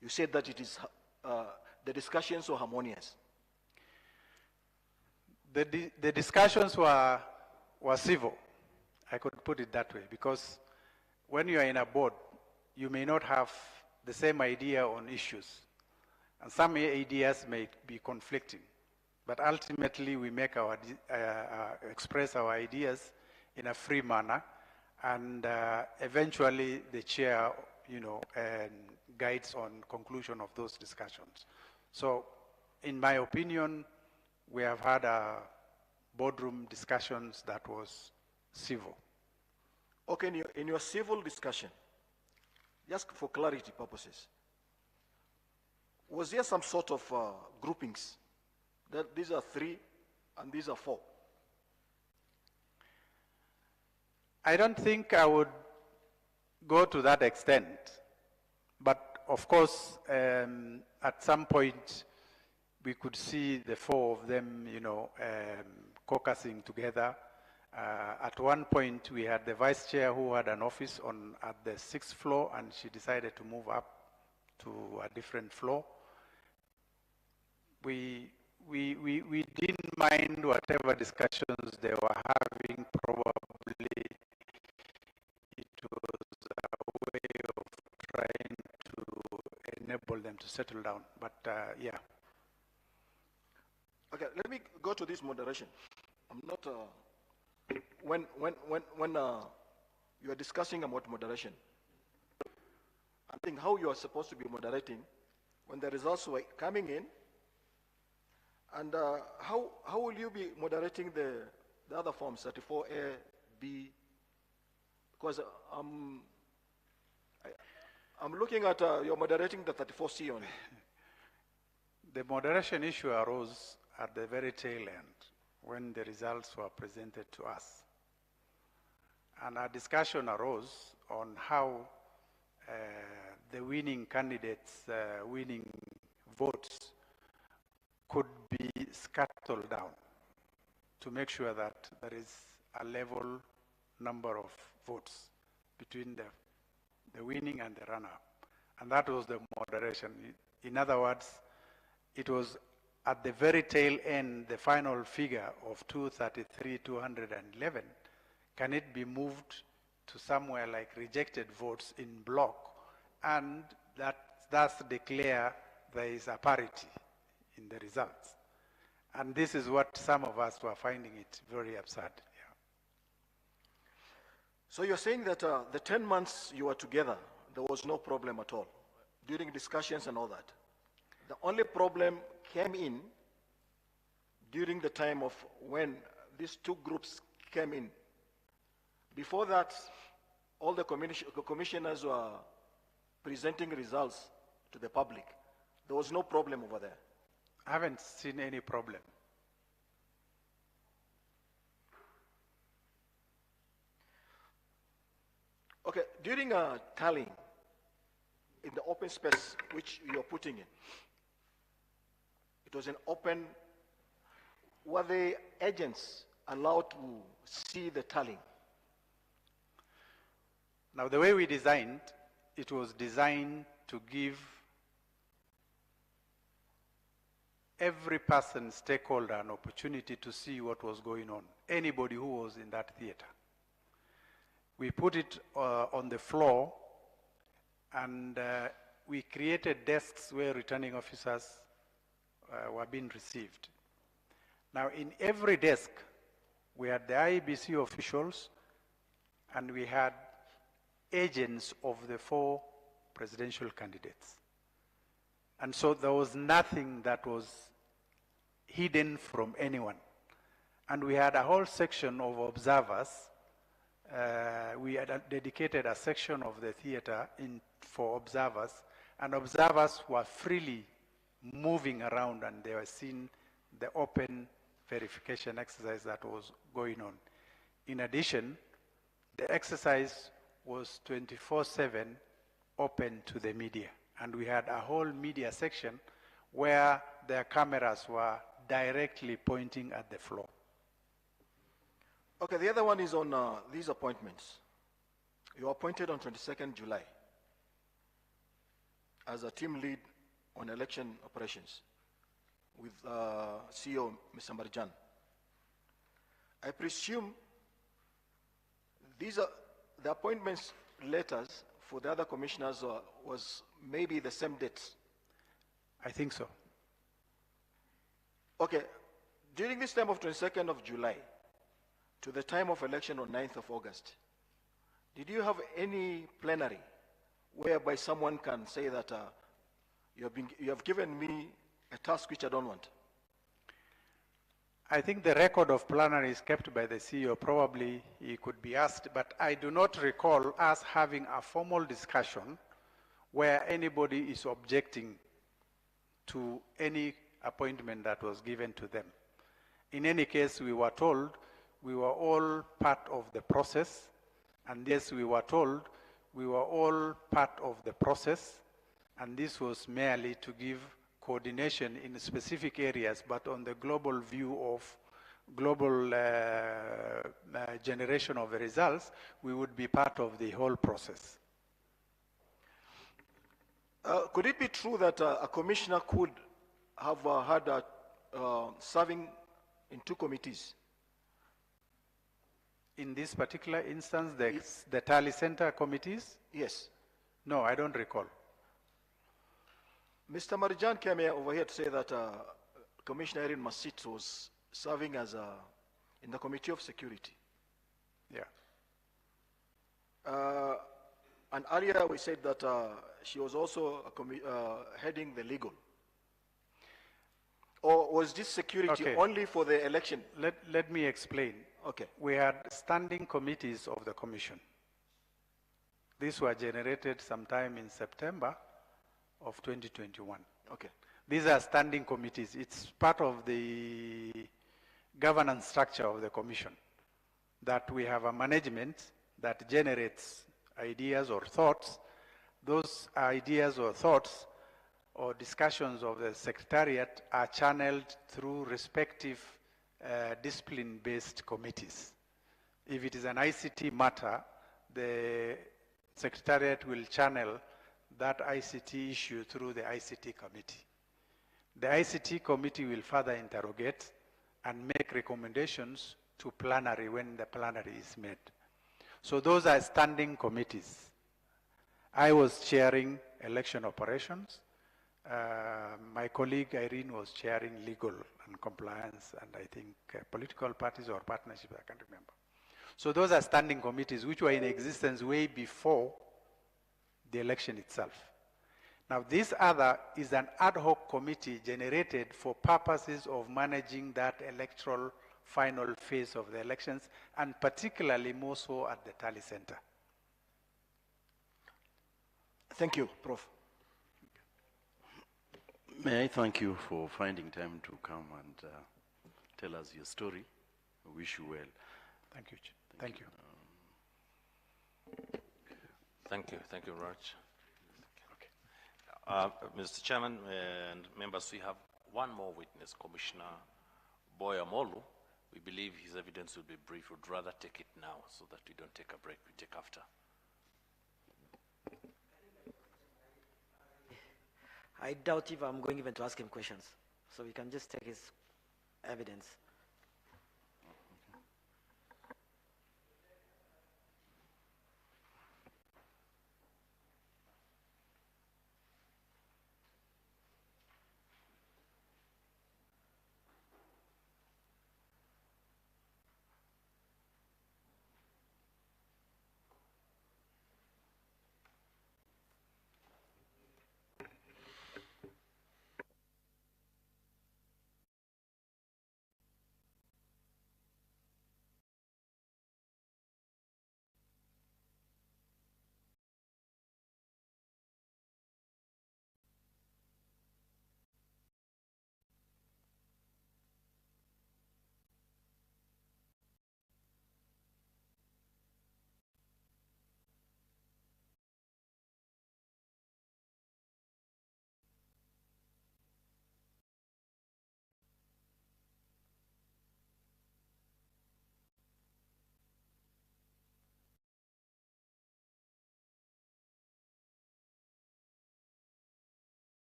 you said that it is the discussions were harmonious. The discussions were civil, I could put it that way, because when you are in a board, you may not have the same idea on issues, and some ideas may be conflicting, but ultimately we make express our ideas in a free manner, and eventually the chair, guides on conclusion of those discussions. So, in my opinion, we have had boardroom discussions that was civil. Okay, in your civil discussion, just for clarity purposes, was there some sort of groupings that these are 3 and these are 4? I don't think I would go to that extent, but of course, at some point, we could see the 4 of them, caucusing together. At one point, we had the vice chair who had an office at the 6th floor, and she decided to move up to a different floor. We didn't mind whatever discussions they were having. Probably it was a way of trying to enable them to settle down, but yeah. Okay, let me go to this moderation. I'm not, when you are discussing about moderation, I think how you are supposed to be moderating when the results were coming in, and how will you be moderating the other forms, 34A, B, because I'm looking at, you're moderating the 34C only. The moderation issue arose at the very tail end when the results were presented to us. And a discussion arose on how the winning candidates' winning votes could be scattered down to make sure that there is a level number of votes between the winning and the runner-up. And that was the moderation. In other words, it was at the very tail end, the final figure of 233, 211, can it be moved to somewhere like rejected votes in block, and thus declare there is a parity in the results? And this is what some of us were finding it very absurd. Yeah. So you're saying that the 10 months you were together, there was no problem at all during discussions and all that. The only problem came in during the time of when these two groups came in. Before that, all the commissioners were presenting results to the public. There was no problem over there. I haven't seen any problem. Okay, during tallying, in the open space which you're putting in, it was an open, were the agents allowed to see the tallying? Now, the way we designed, it was designed to give every person, stakeholder, an opportunity to see what was going on, anybody who was in that theater. We put it on the floor, and we created desks where returning officers were being received. Now, in every desk, we had the IEBC officials, and we had agents of the 4 presidential candidates. And so there was nothing that was hidden from anyone. And we had a whole section of observers. We had dedicated a section of the theater for observers, and observers were freely moving around, and they were seeing the open verification exercise that was going on. In addition, the exercise was 24/7 open to the media, and we had a whole media section where their cameras were directly pointing at the floor. Okay, the other one is on these appointments. You were appointed on 22nd July as a team lead on election operations with CEO Mr. Marjan. I presume these are the appointments letters for the other commissioners was maybe the same dates. I think so. Okay, during this time of 22nd of July to the time of election on 9th of August, did you have any plenary whereby someone can say that you have given me a task which I don't want? I think the record of plenary is kept by the CEO. Probably he could be asked, but I do not recall us having a formal discussion where anybody is objecting to any appointment that was given to them. In any case, we were told we were all part of the process, and yes, we were told we were all part of the process, and this was merely to give coordination in specific areas, but on the global view of global generation of the results, we would be part of the whole process. Could it be true that a commissioner could have had serving in 2 committees? In this particular instance, the tally center committees? Yes. No, I don't recall. Mr. Marjan came here over here to say that Commissioner Irene Masit was serving as in the Committee of Security. Yeah. And earlier we said that she was also heading the legal. Or was this security only for the election? Let me explain. Okay. We had standing committees of the commission. These were generated sometime in September of 2021. Okay. These are standing committees. It's part of the governance structure of the commission that we have a management that generates ideas or thoughts. Those ideas or thoughts or discussions of the secretariat are channeled through respective discipline-based committees. If it is an ICT matter, the secretariat will channel that ICT issue through the ICT committee. The ICT committee will further interrogate and make recommendations to plenary when the plenary is made. So those are standing committees. I was chairing election operations. My colleague Irene was chairing legal and compliance, and I think political parties or partnerships, I can't remember. So those are standing committees which were in existence way before the election itself. Now this other is an ad hoc committee generated for purposes of managing that electoral final phase of the elections, and particularly more so at the Tally Center. Thank you, Prof. May I thank you for finding time to come and tell us your story. I wish you well. Thank you. Thank you. Thank you, Raj. Okay. Mr. Chairman and members, we have one more witness, Commissioner Boya Molu. We believe his evidence will be brief. We'd rather take it now so that we don't take a break. We take after. I doubt if I'm going even to ask him questions. So we can just take his evidence.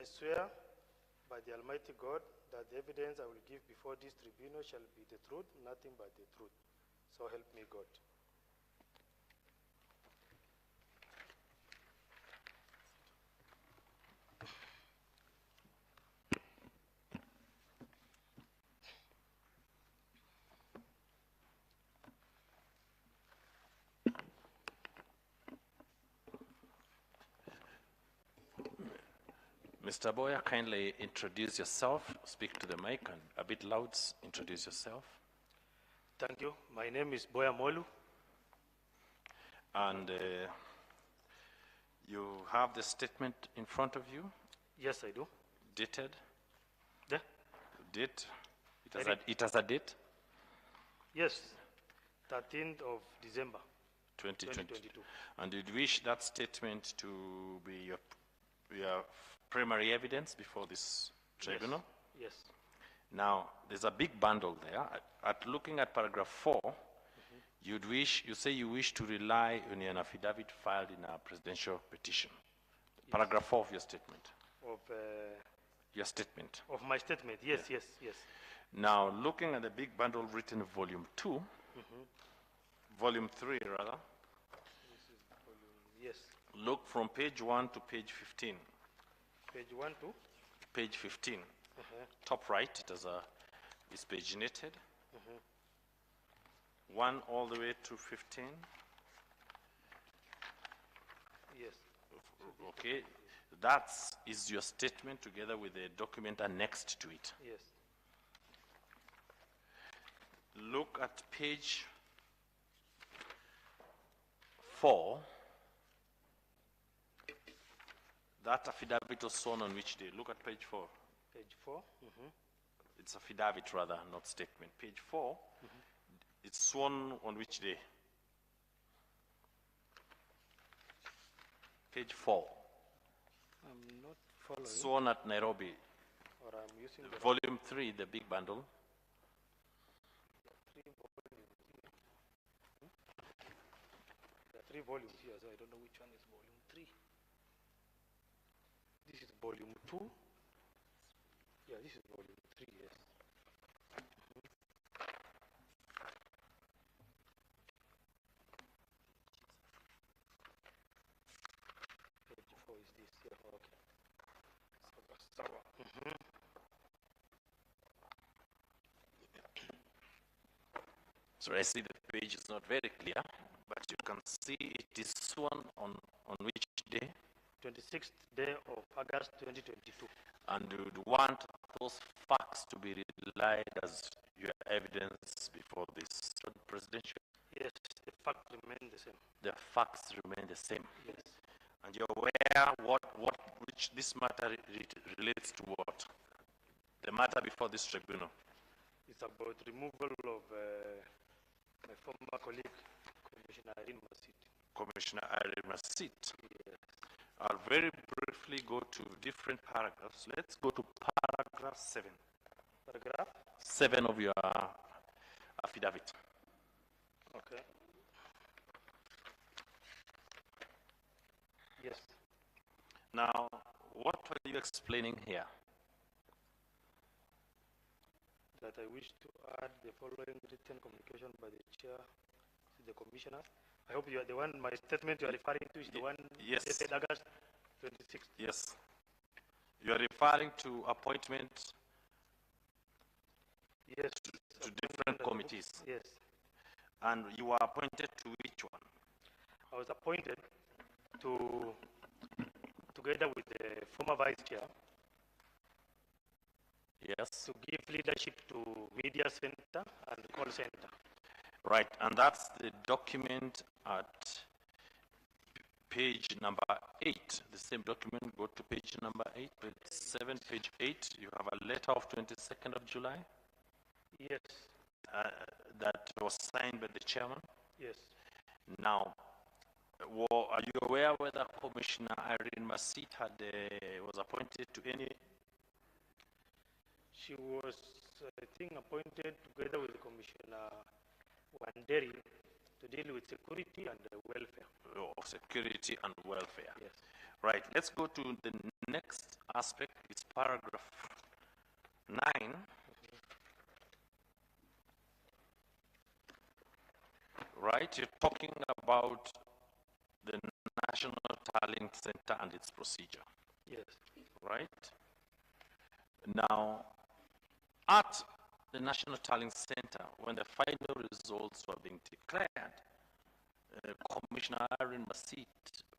I swear by the Almighty God that the evidence I will give before this tribunal shall be the truth, nothing but the truth. So help me God. Mr. Boya, kindly introduce yourself, speak to the mic, and a bit loud, introduce yourself. Thank you. My name is Boya Molu. And you have the statement in front of you? Yes, I do. Dated? Yeah. Date? It has a date? Yes, 13th of December, 2022. And you'd wish that statement to be your primary evidence before this tribunal? Yes. Now, there's a big bundle there. Looking at paragraph 4, you say you wish to rely on an affidavit filed in a presidential petition. Yes. Paragraph 4 of your statement. Of your statement. Of my statement, yes, yes, yes. Now, looking at the big bundle written volume 2, volume 3 rather. This is volume, yes. Look from page 1 to page 15. Page 1 to? Page 15. Top right, it's paginated. 1 all the way to 15. Yes. Okay, that is your statement together with the document annexed to it. Yes. Look at page 4. That affidavit was shown on which day? Look at page 4. Page 4. It's affidavit rather, not statement. Page 4, it's sworn on which day? Page 4. I'm not following. Sworn at Nairobi. Or I'm using the Volume 3, the big bundle. There are 3 volumes here, so I don't know which one is volume 3. This is volume 2. Yeah, this is volume 3, yes. Page 4 is this, yeah, okay. So I see the page is not very clear, but you can see it is sworn on which day? 26th day of August 2022. And you would want those facts to be relied as your evidence before this presidential? Yes, the facts remain the same. The facts remain the same. Yes. And you're aware which this matter relates to what? The matter before this tribunal. It's about removal of my former colleague, Commissioner Irene Masit. Commissioner Irene Masit. Yes. I'll very briefly go to different paragraphs. Let's go to paragraph 7. Paragraph? 7 of your affidavit. Okay. Yes. Now, what are you explaining here? That I wish to add the following written communication by the chair to the commissioners. I hope you are the one, my statement you are referring to is the one Yes. dated August 26th. Yes. You are referring to appointment Yes. to different committees. Yes. And you were appointed to which one? I was appointed to, together with the former vice chair, Yes. to give leadership to media center and call center. Right, and that's the document at page number 8. The same document, go to page number 8, page 7, page 8. You have a letter of 22nd of July Yes. that was signed by the chairman. Yes. Now, are you aware whether Commissioner Irene Masit was appointed to any? She was, I think, appointed together with Commissioner Wanderi to deal with security and welfare. Oh, security and welfare. Yes. Right, let's go to the next aspect. It's paragraph 9. Right, you're talking about the National Talent Center and its procedure. Yes. Right? Now, at the National Talent Center, when the final results were being declared, Commissioner Irene Masit,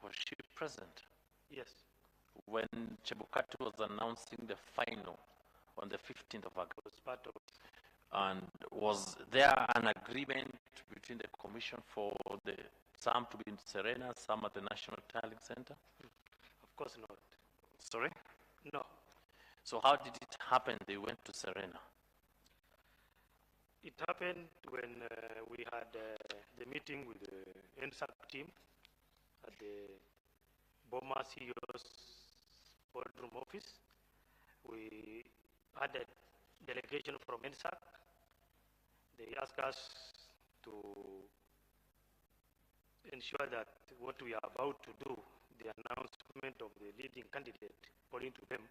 was she present? Yes. When Chebukati was announcing the final on the 15th of August? Was part of. And was there an agreement between the commission for some to be in Serena, some at the National Talent Center? Of course not. Sorry? No. So how did it happen they went to Serena? It happened when we had the meeting with the NSAC team at the Boma CEO's boardroom office. We had a delegation from NSAC. They asked us to ensure that what we are about to do, the announcement of the leading candidate, according to them,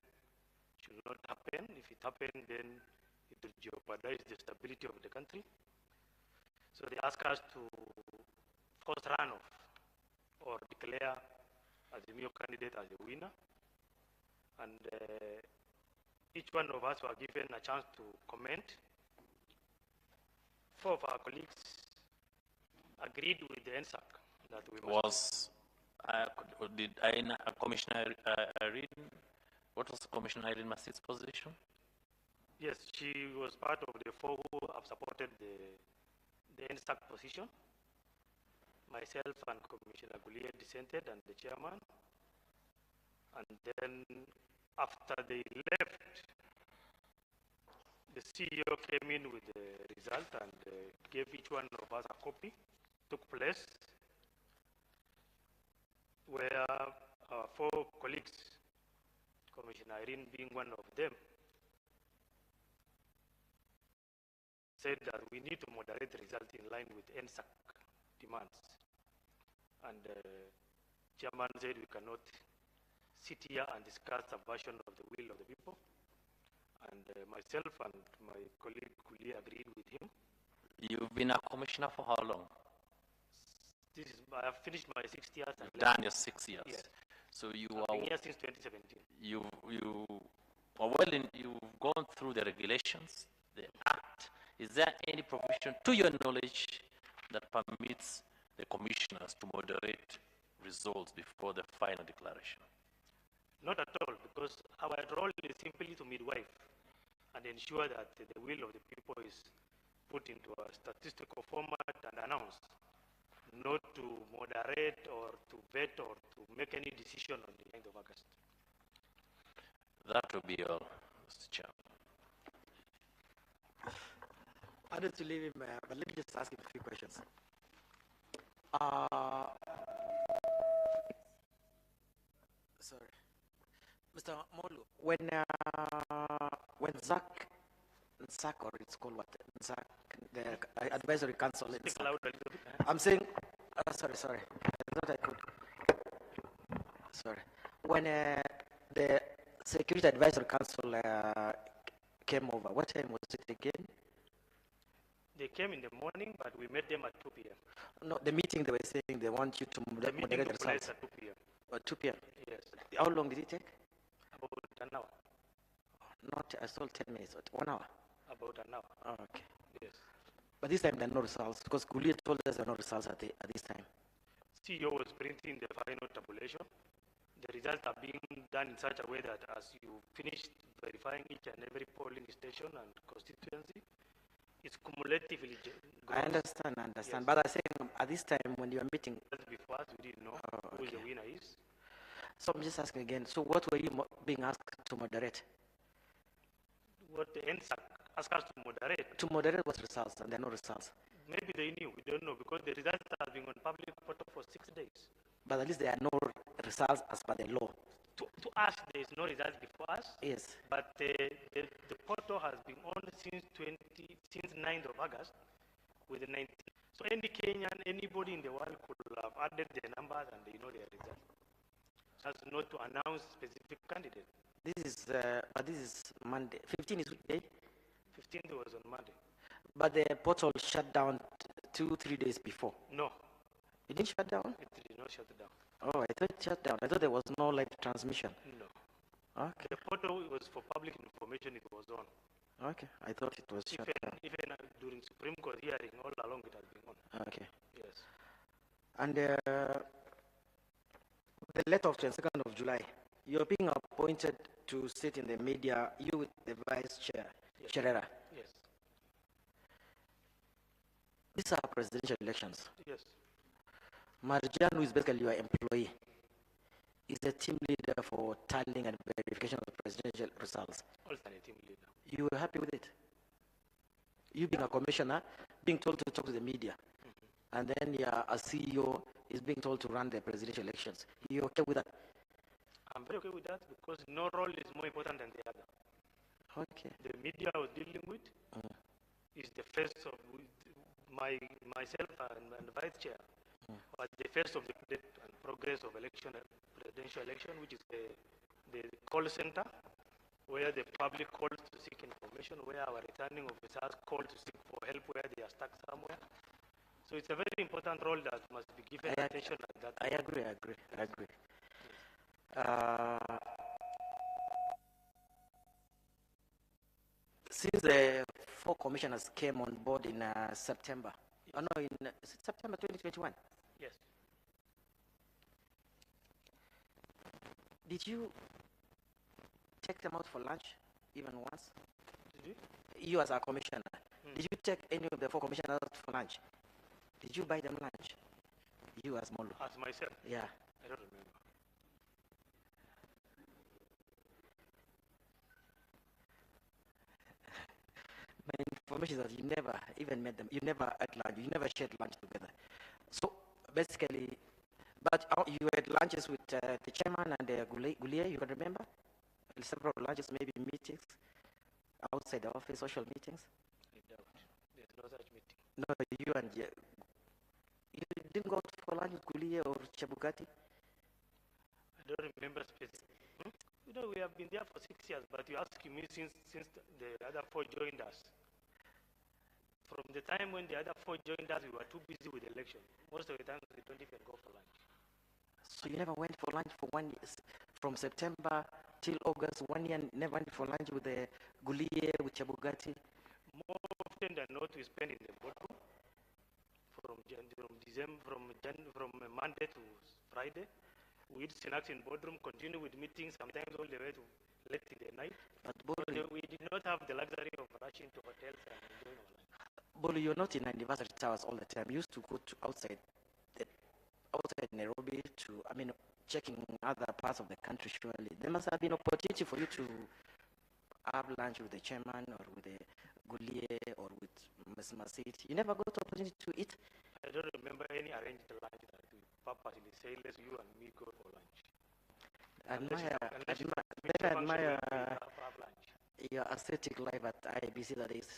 should not happen. If it happened, then it will jeopardize the stability of the country. So they asked us to force runoff or declare as a new candidate as a winner. And each one of us were given a chance to comment. 4 of our colleagues agreed with the NSAC that we must. Commissioner Irene, what was Commissioner Irene Masit's position? Yes, she was part of the 4 who have supported the NSAC position. Myself and Commissioner Gulier dissented and the chairman. And then after they left, The CEO came in with the result and gave each one of us a copy. Took place where our 4 colleagues, Commissioner Irene being one of them, said that we need to moderate the result in line with NSAC demands. And Chairman said we cannot sit here and discuss a version of the will of the people. And myself and my colleague Kuli agreed with him. You've been a commissioner for how long? I have finished my 6 years. And You've done your 6 years. Yes. So you I've are been here since 2017. you are well in, you've gone through the regulations, the act. Is there any provision, to your knowledge, that permits the commissioners to moderate results before the final declaration? Not at all, because our role is simply to midwife and ensure that the will of the people is put into a statistical format and announced, not to moderate or to vet or to make any decision on the 9th of August. That will be all, Mr. Chairman. I need to leave him, but let me just ask him 3 questions. Sorry. Mr. Molu, when ZAC, or it's called what? ZAC, the advisory council. Speak loud a little bit. I'm saying, sorry. I thought I could. Sorry. When the Security Advisory Council came over, what time was it again? They came in the morning, but we met them at 2 p.m. No, the meeting they were saying they want you to moderate the took place results. at 2 p.m. At 2 p.m. Yes. How long did it take? About an hour. Not, I saw 10 minutes, 1 hour. About an hour. Oh, okay. Yes. But this time there are no results, because Kulia told us there are no results at this time. CEO was printing the final tabulation. The results are being done in such a way that as you finish verifying each and every polling station and constituency, it's cumulatively gross. I understand, Yes. But I say at this time when you are meeting. Before us, we didn't know who the winner is. So I'm just asking again, so what were you being asked to moderate? What the NSAC asked us to moderate. To moderate what results, and there are no results. Maybe they knew, we don't know, because the results have been on public portal for 6 days. But at least there are no results as per the law. To us, there is no results before us. Yes. But the portal has been on since 9th of August with the 19th. So any Kenyan, anybody in the world could have added their numbers and they know their results. That's not to announce specific candidate. This is Monday. 15 is which day? 15th was on Monday. But the portal shut down 2-3 days before. No. It didn't shut down? It did not shut down. Oh, I thought it shut down. I thought there was no live transmission. No. Okay. The portal was for public information, it was on. Okay, I thought it was shut down. Even during Supreme Court hearing, all along it has been on. Okay. Yes. And the letter of 22nd of July, you're being appointed to sit in the media, you with the vice chair, Yes. Cherera. Yes. These are presidential elections. Yes. Marjan, who is basically your employee, is the team leader for tallying and verification of presidential results. Also a team leader. You were happy with it? You being a commissioner, being told to talk to the media, and then a CEO is being told to run the presidential elections. You okay with that? I'm very okay with that because no role is more important than the other. Okay. The media I was dealing with is the face of myself and the vice chair. But the face of the and progress of presidential election, which is the call center, where the public calls to seek information, where our returning officers call to seek for help where they are stuck somewhere. So it's a very important role that must be given attention at that. I agree. Since the 4 commissioners came on board in September, is it September 2021? Yes. Did you take them out for lunch even once? Did you? You as a commissioner, did you take any of the 4 commissioners out for lunch? Did you buy them lunch? You as Molu? As myself? Yeah. I don't remember. My information is that you never even met them. You never had lunch. You never shared lunch together. So basically, but you had lunches with the chairman and Gulia, you can remember? Several lunches, maybe meetings outside the office, social meetings. I doubt. There's no such meeting. No, you and you didn't go out for lunch with Gulia or Chebukati? I don't remember specifically. You know, we have been there for 6 years, but you're asking me since the other four joined us. From the time when the other four joined us, we were too busy with the election. Most of the time, we don't even go for lunch. So you never went for lunch for 1 year, from September till August, 1 year, never went for lunch with the Gulie, with Chebukati? More often than not, we spend in the boardroom from Monday to Friday. We eat snacks in boardroom, continue with meetings, sometimes all the way to late in the night. But we did not have the luxury of rushing to hotels and enjoying our life. Bolu, you're not in anniversary towers all the time. You used to go to outside Nairobi to, checking other parts of the country, surely. There must have been opportunity for you to have lunch with the chairman or with the Gulie or with Ms. Masit. You never got opportunity to eat? I don't remember any arranged lunch that we purposely say, let's you and me go for lunch. I admire your aesthetic life at IBC, that is,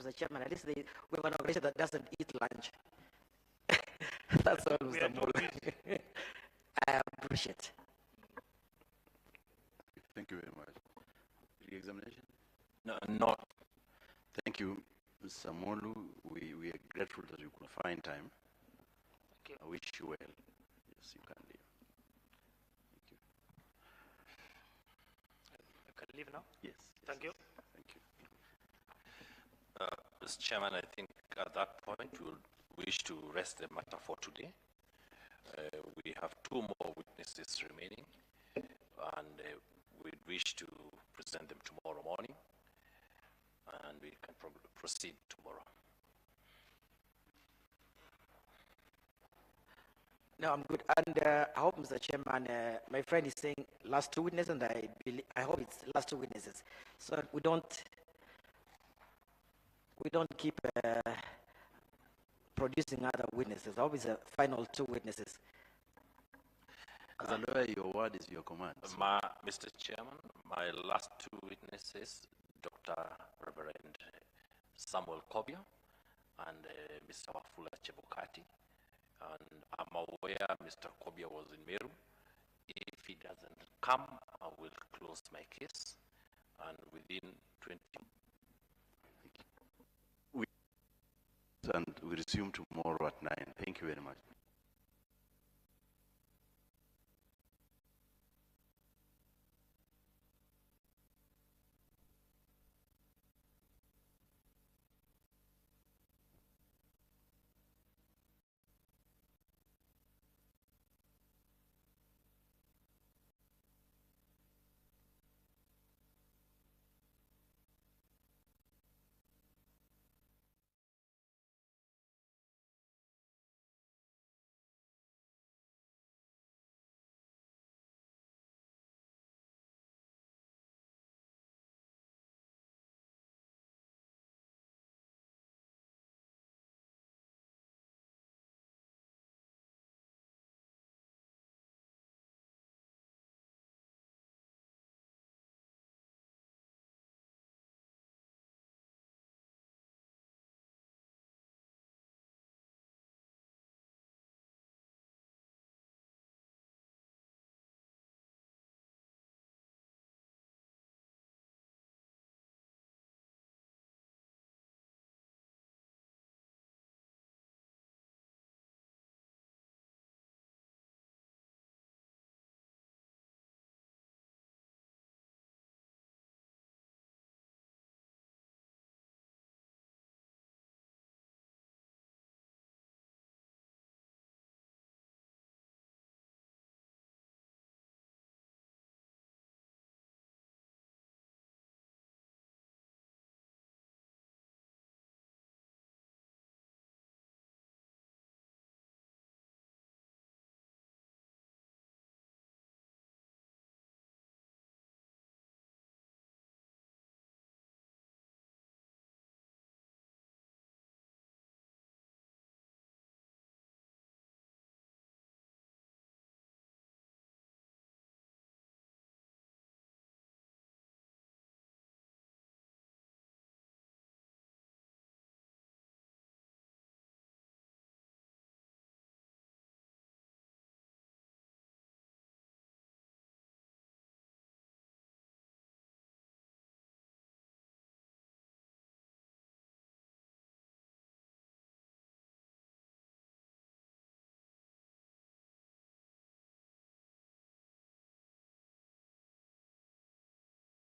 Mr. Chairman, at least we have an organization that doesn't eat lunch. That's all, Mr. Molu. I appreciate. Thank you very much. Re-examination? No, not. Thank you, Mr. Molu. We are grateful that you could find time. Thank you. I wish you well. Yes, you can leave. Thank you. I can leave now? Yes. Thank you. Thank you. Mr. Chairman, I think at that point we will wish to rest the matter for today. We have 2 more witnesses remaining, and we wish to present them tomorrow morning, and we can probably proceed tomorrow. No, I'm good. And I hope, Mr. Chairman, my friend is saying last 2 witnesses, and I hope it's last 2 witnesses. So we don't keep producing other witnesses. I hope it's the final 2 witnesses. As a lawyer, your word is your command. Mr. Chairman, my last 2 witnesses, Dr. Reverend Samuel Kobia and Mr. Wafula Chebukati. And I'm aware Mr. Kobia was in Meru. If he doesn't come, I will close my case. And within 20... And we resume tomorrow at 9. Thank you very much.